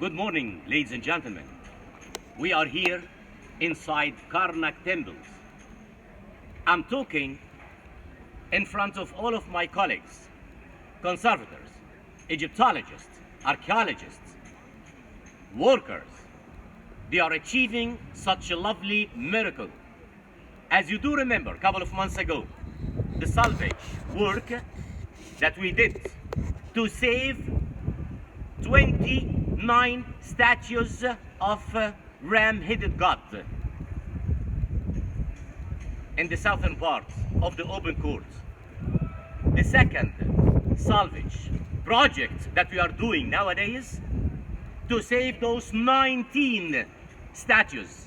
Good morning, ladies and gentlemen. We are here inside Karnak temples. I'm talking in front of all of my colleagues, conservators, Egyptologists, archaeologists, workers. They are achieving such a lovely miracle. As you do remember, a couple of months ago, the salvage work that we did to save 29 statues of ram-headed god in the southern part of the open court. The second salvage project that we are doing nowadays to save those 19 statues.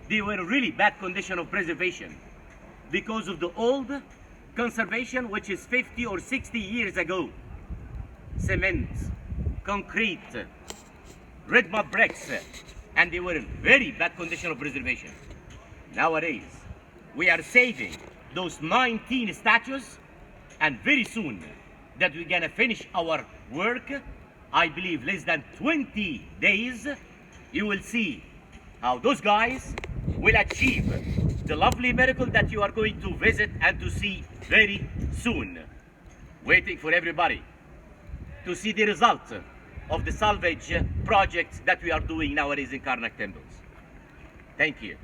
They were in really bad condition of preservation because of the old conservation, which is 50 or 60 years ago. Cement, concrete, red mud bricks, and they were in very bad condition of preservation. Nowadays, we are saving those 19 statues, and very soon that we're gonna finish our work, I believe less than 20 days, you will see how those guys will achieve the lovely miracle that you are going to visit and to see very soon. Waiting for everybody to see the result of the salvage project that we are doing nowadays in Karnak temples. Thank you.